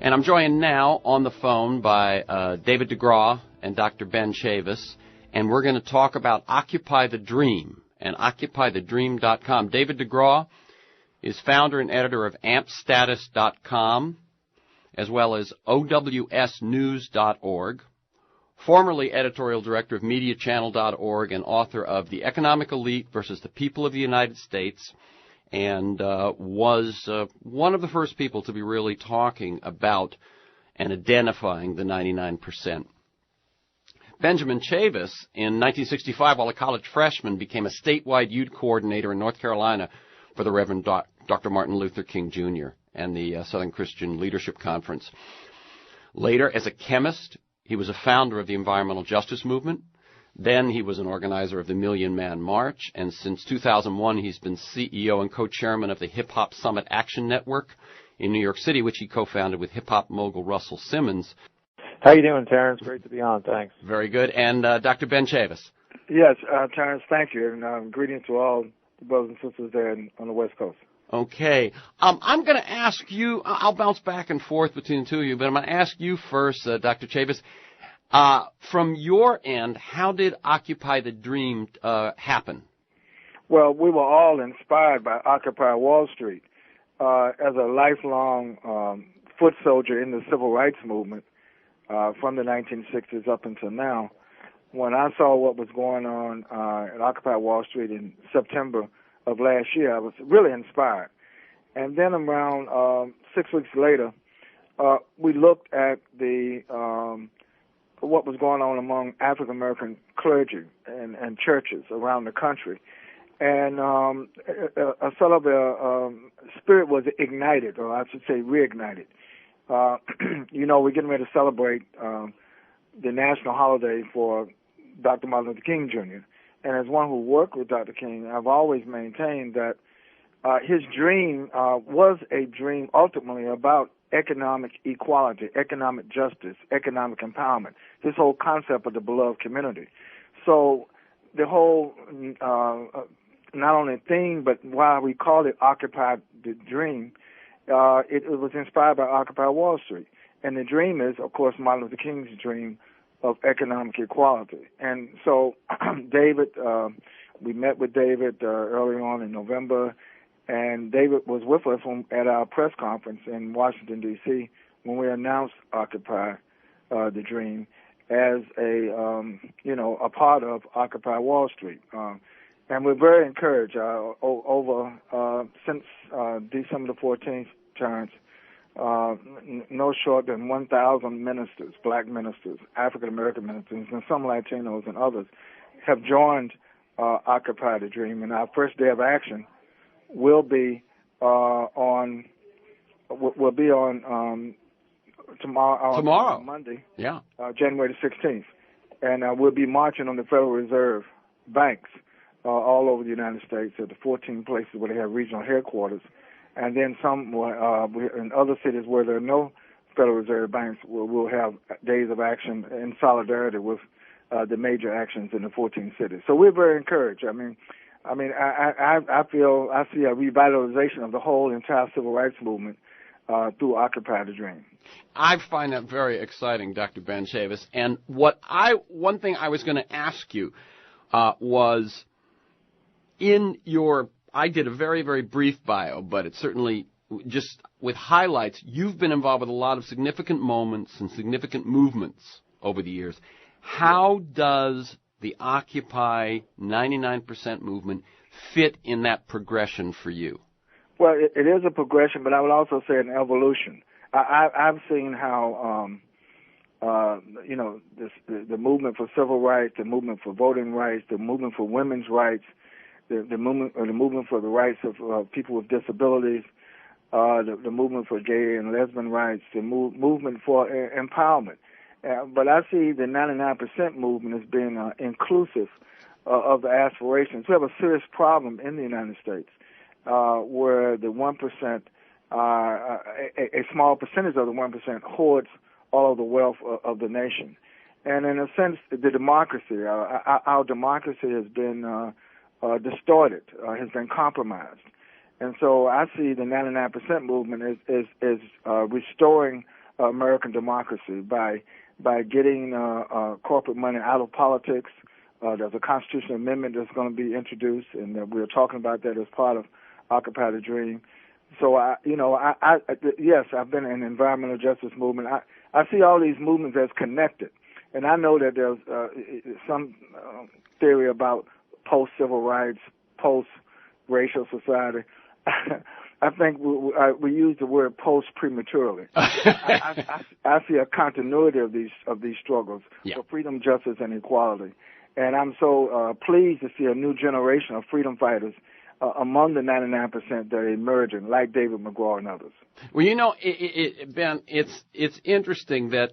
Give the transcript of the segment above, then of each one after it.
And I'm joined now on the phone by David DeGRAW and Dr. Ben Chavis, and we're going to talk about Occupy the Dream and OccupyTheDream.com. David DeGRAW is founder and editor of ampstatus.com, as well as owsnews.org, formerly editorial director of mediachannel.org, and author of The Economic Elite versus the People of the United States, and was one of the first people to be really talking about and identifying the 99%. Benjamin Chavis, in 1965, while a college freshman, became a statewide youth coordinator in North Carolina for the Reverend Dr. Martin Luther King Jr. and the Southern Christian Leadership Conference. Later, as a chemist, he was a founder of the environmental justice movement. Then he was an organizer of the Million Man March, and since 2001 he's been CEO and co-chairman of the Hip Hop Summit Action Network in New York City, which he co-founded with hip-hop mogul Russell Simmons. How you doing, Terrence? Great to be on, thanks. Very good. And Dr. Ben Chavis. Yes, Terrence, thank you, and greetings to all the brothers and sisters there on the West Coast. Okay. I'm going to ask you, I'll bounce back and forth between the two of you, but I'm going to ask you first, Dr. Chavis. From your end, how did Occupy the Dream happen? Well, we were all inspired by Occupy Wall Street. As a lifelong foot soldier in the civil rights movement from the 1960s up until now, when I saw what was going on at Occupy Wall Street in September of last year, I was really inspired. And then around 6 weeks later, we looked at the what was going on among African-American clergy and churches around the country. And a sort of a spirit was ignited, or I should say reignited. We're getting ready to celebrate the national holiday for Dr. Martin Luther King Jr. And as one who worked with Dr. King, I've always maintained that his dream was a dream ultimately about economic equality, economic justice, economic empowerment, this whole concept of the beloved community. So the whole, not only thing, but why we call it Occupy the Dream, it was inspired by Occupy Wall Street. And the dream is, of course, Martin Luther King's dream of economic equality. And so David, we met with David early on in November, and David was with us at our press conference in Washington, D.C., when we announced Occupy the Dream as a part of Occupy Wall Street. And we're very encouraged. Since December the 14th, Terrence, no short than 1,000 ministers, black ministers, African-American ministers, and some Latinos and others have joined Occupy the Dream. And our first day of action will be on tomorrow, Monday, January the 16th, and we'll be marching on the Federal Reserve banks all over the United States at the 14 places where they have regional headquarters, and then some in other cities where there are no Federal Reserve banks, we'll have days of action in solidarity with the major actions in the 14 cities. So we're very encouraged. I feel I see a revitalization of the whole entire civil rights movement through Occupy the Dream. I find that very exciting, Dr. Ben Chavis. And one thing I was going to ask you was I did a very, very brief bio, but it's certainly just with highlights. You've been involved with a lot of significant moments and significant movements over the years. How does the Occupy 99% movement fit in that progression for you? Well, it is a progression, but I would also say an evolution. I've seen how, the movement for civil rights, the movement for voting rights, the movement for women's rights, the movement for the rights of people with disabilities, the movement for gay and lesbian rights, the movement for empowerment. But I see the 99% movement as being inclusive of the aspirations. We have a serious problem in the United States where the 1%, a small percentage of the 1% hoards all of the wealth of the nation. And in a sense, the democracy, our democracy has been distorted, has been compromised. And so I see the 99% movement as restoring American democracy by getting corporate money out of politics. There's a constitutional amendment that's going to be introduced, and we're talking about that as part of Occupy the Dream. So, yes, I've been in the environmental justice movement. I see all these movements as connected, and I know that there's some theory about post-civil rights, post-racial society. I think we use the word post prematurely. I see a continuity of these struggles for freedom, justice, and equality, and I'm so pleased to see a new generation of freedom fighters among the 99% that are emerging, like David McGraw and others. Well, Ben, it's interesting that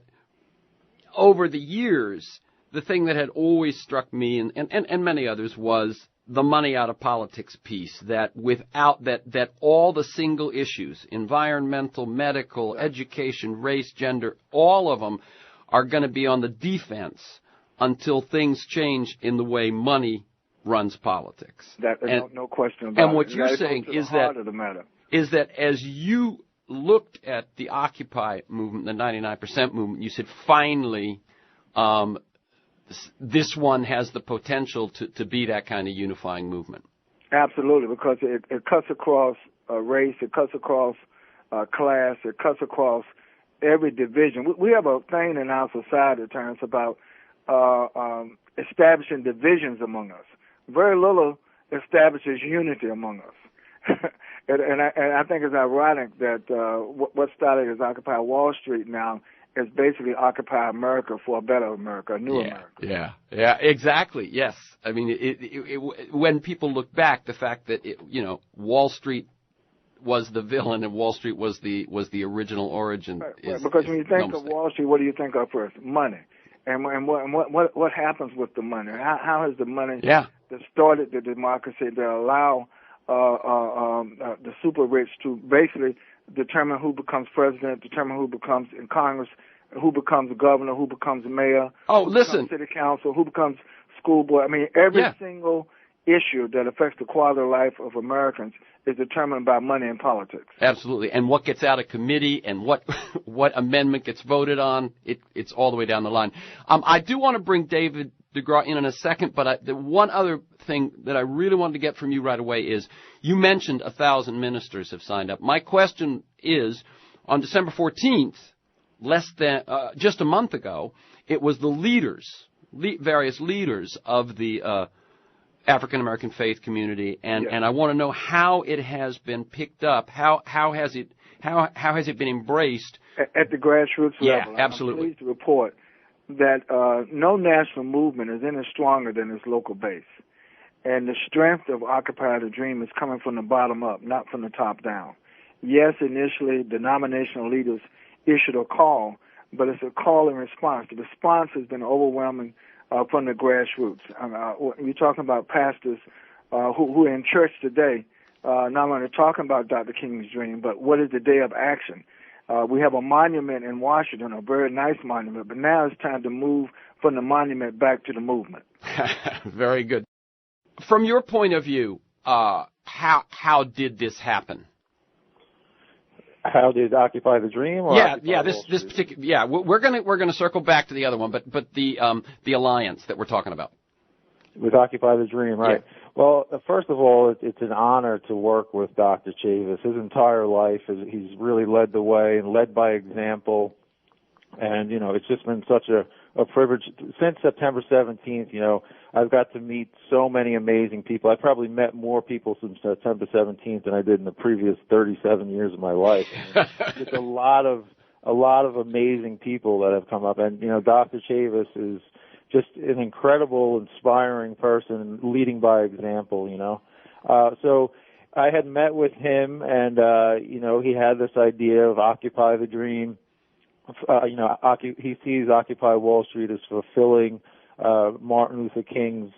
over the years, the thing that had always struck me and many others was the money out of politics piece, that without that all the single issues, environmental, medical, education, race, gender, all of them are going to be on the defense until things change in the way money runs politics. No question about it. And what you're saying is that as you looked at the Occupy movement, the 99% movement, you said finally this one has the potential to be that kind of unifying movement. Absolutely, because it cuts across race, it cuts across class, it cuts across every division. We have a thing in our society, Terrence, about establishing divisions among us. Very little establishes unity among us. and I think it's ironic that what started as Occupy Wall Street now is basically Occupy America for a better America, a new America. Yeah, exactly. Yes, I mean, when people look back, the fact that Wall Street was the villain and Wall Street was the original origin. Right. Because when you think of Wall Street, what do you think of first? Money. And what happens with the money? How has the money distorted the democracy to allow the super rich to basically determine who becomes president, determine who becomes in Congress, who becomes governor, who becomes mayor, who becomes city council, who becomes school board. I mean, every single issue that affects the quality of life of Americans is determined by money and politics. Absolutely. And what gets out of committee and what amendment gets voted on, it's all the way down the line. I do want to bring David DeGRAW in a second, but the one other thing that I really wanted to get from you right away is you mentioned 1,000 ministers have signed up. My question is, on December 14th, less than just a month ago, it was the various leaders of the African American faith community, and I want to know how it has been picked up. How has it been embraced at the grassroots level? Yeah, absolutely. I'm pleased to report that no national movement is any stronger than its local base. And the strength of Occupy the Dream is coming from the bottom up, not from the top down. Yes, initially, denominational leaders issued a call, but it's a call and response. The response has been overwhelming from the grassroots. You're talking about pastors who are in church today, not only talking about Dr. King's dream, but what is the day of action? We have a monument in Washington, a very nice monument, but now it's time to move from the monument back to the movement. Very good. From your point of view, how did this happen? How did Occupy the Dream? Or this particular. We're gonna circle back to the other one, but the alliance that we're talking about with Occupy the Dream, right? Yeah. Well, first of all, it's an honor to work with Dr. Chavis. His entire life, he's really led the way and led by example. And, it's just been such a privilege. Since September 17th, I've got to meet so many amazing people. I've probably met more people since September 17th than I did in the previous 37 years of my life. It's a lot of amazing people that have come up. And, Dr. Chavis is just an incredible, inspiring person, leading by example, So I had met with him, and, he had this idea of Occupy the Dream. He sees Occupy Wall Street as fulfilling Martin Luther King's,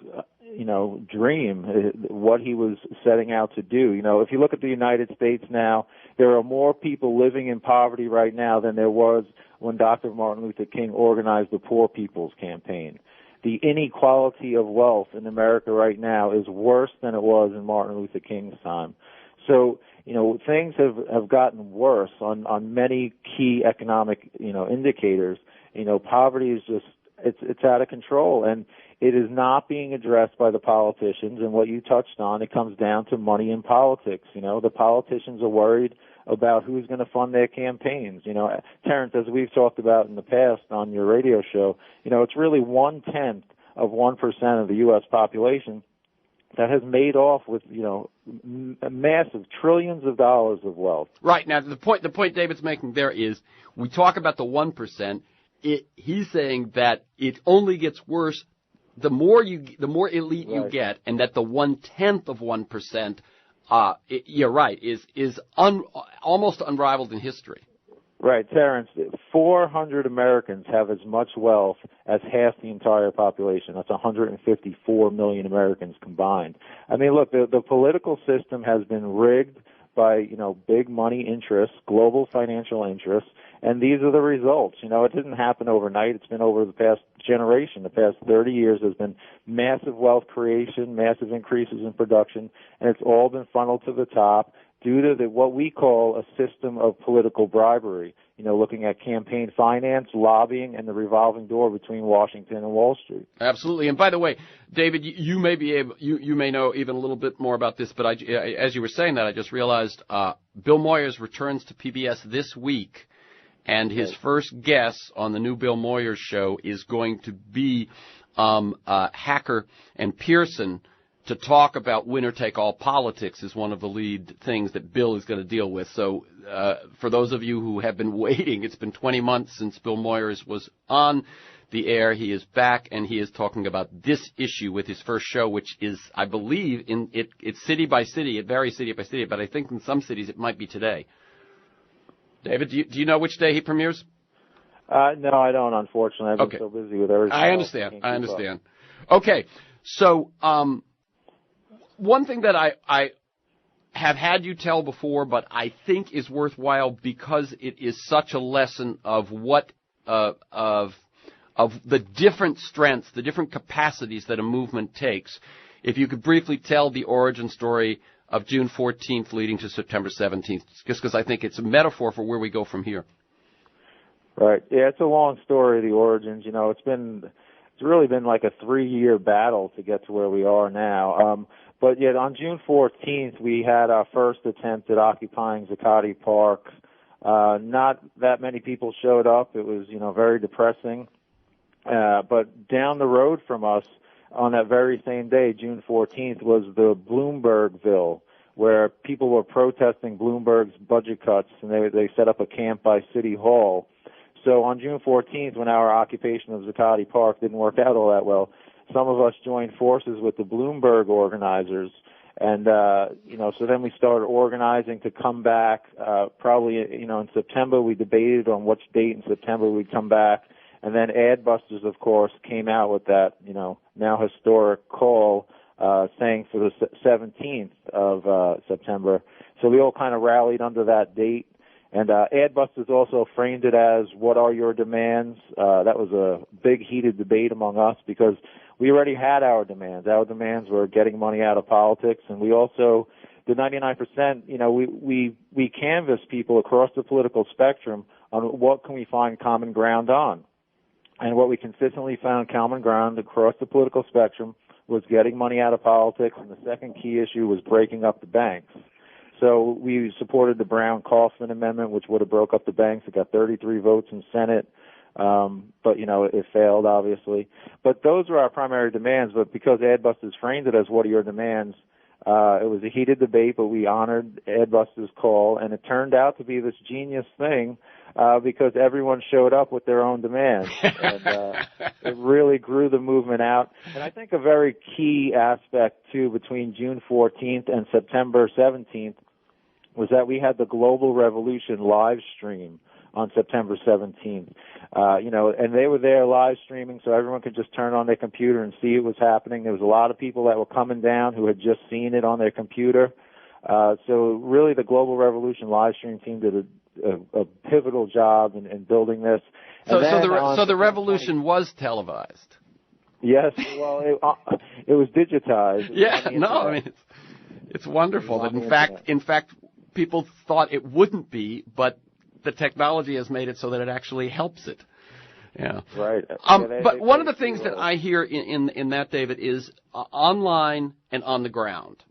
dream, what he was setting out to do. If you look at the United States now, there are more people living in poverty right now than there was when Dr. Martin Luther King organized the Poor People's Campaign. The inequality of wealth in America right now is worse than it was in Martin Luther King's time. So, things have gotten worse on many key economic, indicators. Poverty is just, it's out of control, and it is not being addressed by the politicians. And what you touched on, it comes down to money in politics. The politicians are worried about who's going to fund their campaigns. Terrence, as we've talked about in the past on your radio show, it's really 1/10 of 1% of the U.S. population that has made off with, massive trillions of dollars of wealth. Right. Now, the point David's making there is we talk about the 1%. He's saying that it only gets worse the more elite you get, and that the 1/10 of 1%, you're right, is almost unrivaled in history. Right, Terrence. 400 Americans have as much wealth as half the entire population. That's 154 million Americans combined. I mean, look, the political system has been rigged by, big money interests, global financial interests, and these are the results. It didn't happen overnight. It's been over the past generation. The past 30 years has been massive wealth creation, massive increases in production, and it's all been funneled to the top due to what we call a system of political bribery, looking at campaign finance, lobbying, and the revolving door between Washington and Wall Street. Absolutely. And by the way, David, you may be able, you may know even a little bit more about this, but as you were saying that, I just realized Bill Moyers returns to PBS this week, and his first guest on the new Bill Moyers show is going to be Hacker and Pearson, to talk about winner-take-all politics is one of the lead things that Bill is going to deal with. So for those of you who have been waiting, it's been 20 months since Bill Moyers was on the air. He is back, and he is talking about this issue with his first show, which is, I believe, it's city by city. It varies city by city, but I think in some cities it might be today. David, do you know which day he premieres? No, I don't, unfortunately. I've been so busy with everything. I understand. Okay, so one thing that I have had you tell before, but I think is worthwhile because it is such a lesson of what of the different strengths, the different capacities that a movement takes. If you could briefly tell the origin story of June 14th leading to September 17th, just because I think it's a metaphor for where we go from here. Right. Yeah, it's a long story, the origins. It's really been like a 3-year battle to get to where we are now. But yet on June 14th, we had our first attempt at occupying Zuccotti Park. Not that many people showed up. It was, very depressing. But down the road from us on that very same day, June 14th, was the Bloombergville, where people were protesting Bloomberg's budget cuts, and they set up a camp by City Hall. So on June 14th, when our occupation of Zuccotti Park didn't work out all that well, some of us joined forces with the Bloomberg organizers, and so then we started organizing to come back. Probably, in September, we debated on which date in September we'd come back, and then Adbusters, of course, came out with that, now historic call saying for the 17th of September. So we all kind of rallied under that date. And Adbusters also framed it as, what are your demands? That was a big heated debate among us because we already had our demands. Our demands were getting money out of politics, and we also, the 99%, we canvassed people across the political spectrum on what can we find common ground on. And what we consistently found common ground across the political spectrum was getting money out of politics, and the second key issue was breaking up the banks. So we supported the Brown-Kaufman Amendment, which would have broke up the banks. It got 33 votes in Senate, but, it failed, obviously. But those were our primary demands, but because Adbusters framed it as, what are your demands, it was a heated debate, but we honored Adbusters' call, and it turned out to be this genius thing because everyone showed up with their own demands. And it really grew the movement out. And I think a very key aspect, too, between June 14th and September 17th was that we had the Global Revolution live stream on September 17th. And they were there live streaming, so everyone could just turn on their computer and see it was happening. There was a lot of people that were coming down who had just seen it on their computer. So really the Global Revolution live stream team did a pivotal job in building this. So the revolution was televised. Yes, well, it was digitized. Yeah, no, I mean, It's wonderful that in fact, people thought it wouldn't be, but the technology has made it so that it actually helps it. Yeah. Right. But one of the things that I hear in that, David, is online and on the ground.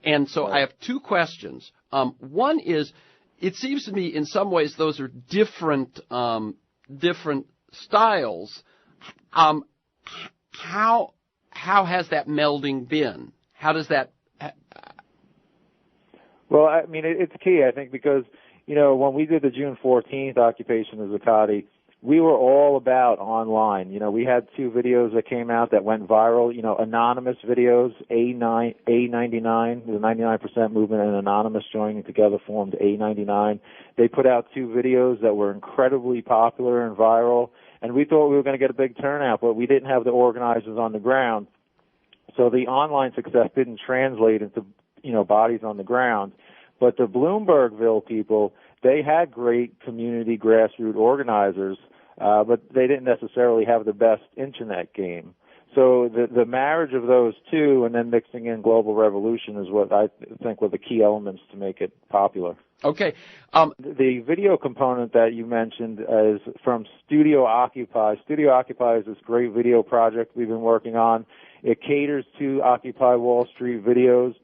And so I have two questions. One is, it seems to me in some ways those are different styles. How has that melding been? How does that? Well, I mean, it's key, I think, because when we did the June 14th occupation of Zuccotti, we were all about online. We had 2 videos that came out that went viral. Anonymous videos, A99, the 99% movement, and Anonymous joining together formed A99. They put out 2 videos that were incredibly popular and viral, and we thought we were going to get a big turnout, but we didn't have the organizers on the ground. So the online success didn't translate into, bodies on the ground. But the Bloombergville people, they had great community grassroots organizers, but they didn't necessarily have the best internet game. So the marriage of those two and then mixing in Global Revolution is what I think were the key elements to make it popular. Okay. The video component that you mentioned is from Studio Occupy. Studio Occupy is this great video project we've been working on. It caters to Occupy Wall Street videos.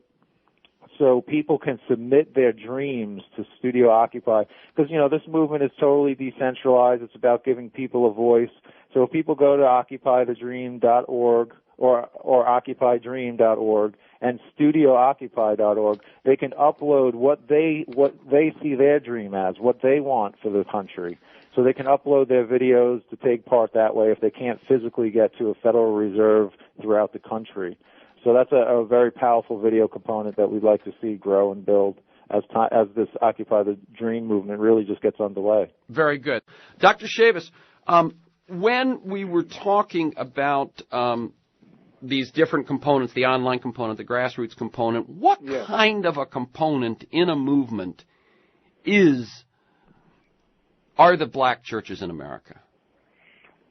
So people can submit their dreams to Studio Occupy because, this movement is totally decentralized. It's about giving people a voice. So if people go to occupythedream.org or occupydream.org and studiooccupy.org, they can upload what they see their dream as, what they want for the country. So they can upload their videos to take part that way if they can't physically get to a Federal Reserve throughout the country. So that's a very powerful video component that we'd like to see grow and build as this Occupy the Dream movement really just gets underway. Very good. Dr. Chavis, when we were talking about these different components, the online component, the grassroots component, what kind of a component in a movement are the black churches in America?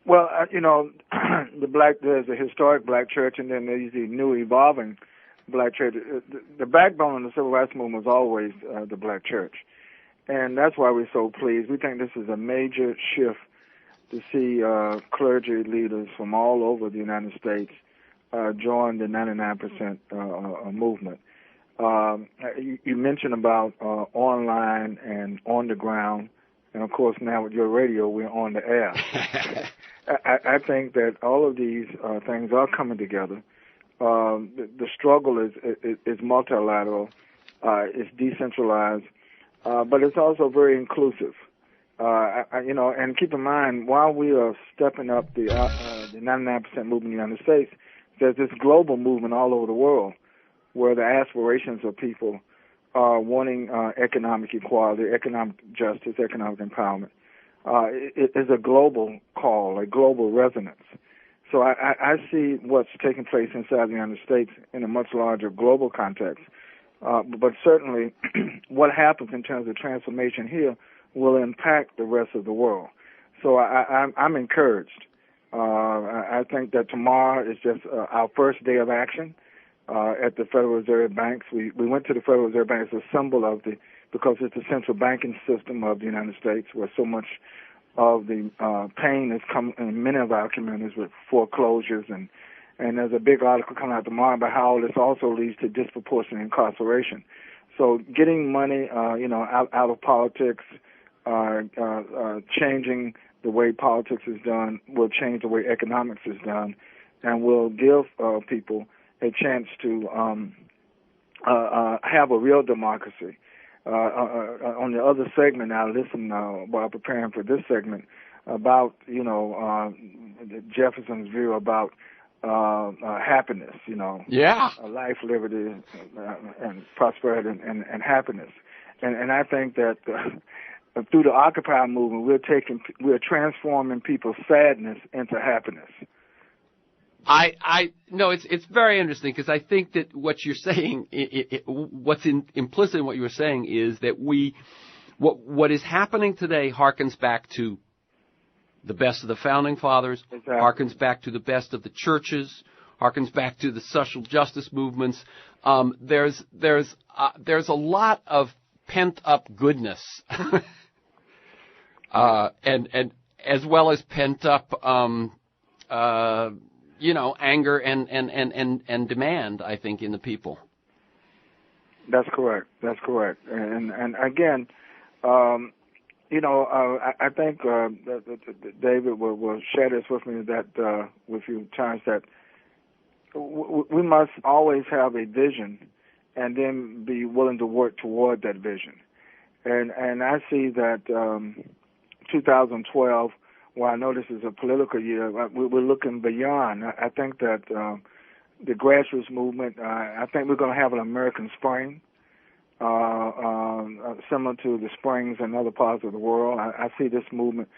Well, there's a historic black church, and then there's the new evolving black church. The backbone of the civil rights movement was always the black church, and that's why we're so pleased. We think this is a major shift to see clergy leaders from all over the United States join the 99% movement. You mentioned about online and on the ground, and of course now with your radio, we're on the air. I think that all of these things are coming together. The struggle is multilateral, it's decentralized, but it's also very inclusive. And keep in mind, while we are stepping up the 99% movement in the United States, there's this global movement all over the world where the aspirations of people are wanting economic equality, economic justice, economic empowerment. It is a global call, a global resonance. So I see what's taking place inside the United States in a much larger global context. But certainly what happens in terms of transformation here will impact the rest of the world. So I'm encouraged. I think that tomorrow is just our first day of action at the Federal Reserve Banks. We went to the Federal Reserve Bank as a symbol of because it's the central banking system of the United States where so much of the pain has come in many of our communities with foreclosures and there's a big article coming out tomorrow about how this also leads to disproportionate incarceration. So getting money, out of politics, changing the way politics is done will change the way economics is done and will give people a chance to have a real democracy. On the other segment, I listened while preparing for this segment about, Jefferson's view about happiness, life, liberty, and prosperity and happiness. And I think that through the Occupy movement, we're transforming people's sadness into happiness. No, it's very interesting because I think that what you're saying, what's implicit in what you were saying is that what is happening today harkens back to the best of the founding fathers, exactly. Harkens back to the best of the churches, harkens back to the social justice movements. There's a lot of pent up goodness, and as well as pent up, anger and demand, I think, in the people. That's correct. And again, I think David will share this with me with you, Terrence, that we must always have a vision and then be willing to work toward that vision. And I see that 2012, while I know this is a political year, we're looking beyond. I think that the grassroots movement, I think we're going to have an American Spring, similar to the springs in other parts of the world. I see this movement.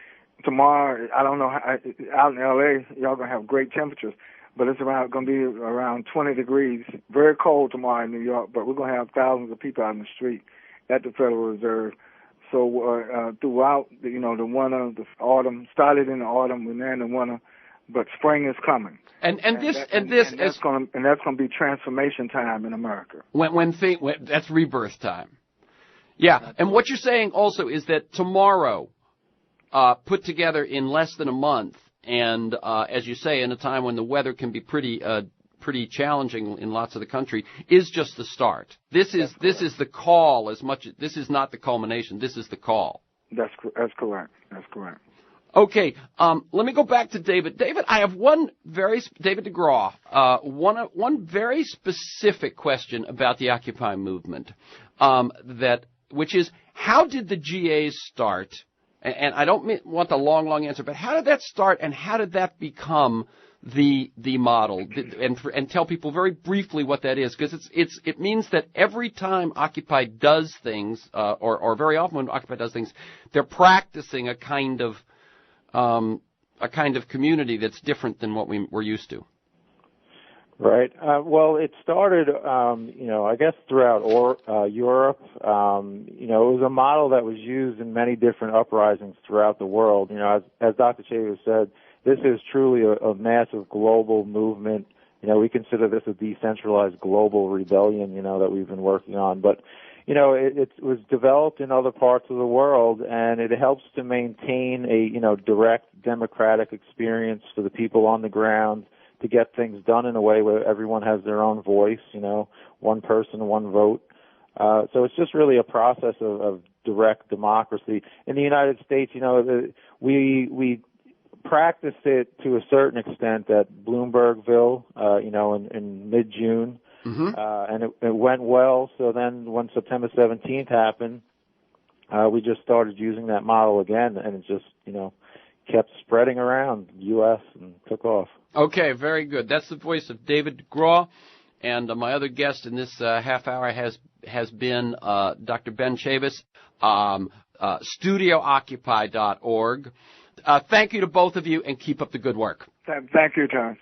Tomorrow, I don't know, out in L.A., y'all going to have great temperatures, but it's going to be around 20 degrees, very cold tomorrow in New York, but we're going to have thousands of people out in the street at the Federal Reserve. So throughout, the winter, the autumn, started in the autumn, we're now in the winter, but spring is coming. And that's going to be transformation time in America. When that's rebirth time. Yeah, and what you're saying also is that tomorrow, put together in less than a month, and as you say, in a time when the weather can be pretty challenging in lots of the country, is just the start. This is the call as much. This is not the culmination. This is the call. That's correct. That's correct. Okay, let me go back to David. David, I have David DeGRAW, one very specific question about the Occupy movement, which is, how did the GAs start? And I don't want the long answer, but how did that start, and how did that become the model? And tell people very briefly what that is, because it means that every time Occupy does things, or very often when Occupy does things, they're practicing a kind of community that's different than what we're used to. Right. Well, it started, I guess throughout Europe. It was a model that was used in many different uprisings throughout the world. As Dr. Chavis said, this is truly a massive global movement. We consider this a decentralized global rebellion, that we've been working on. But, it was developed in other parts of the world, and it helps to maintain a, direct democratic experience for the people on the ground, to get things done in a way where everyone has their own voice, one person, one vote. So it's just really a process of direct democracy. In the United States, we practiced it to a certain extent at Bloombergville, in mid-June. Mm-hmm. And it went well. So then when September 17th happened, we just started using that model again, and it just, kept spreading around the U.S. and took off. Okay, very good. That's the voice of David DeGRAW, and my other guest in this half hour has been Dr. Ben Chavis, studiooccupy.org. Thank you to both of you, and keep up the good work. Thank you, John.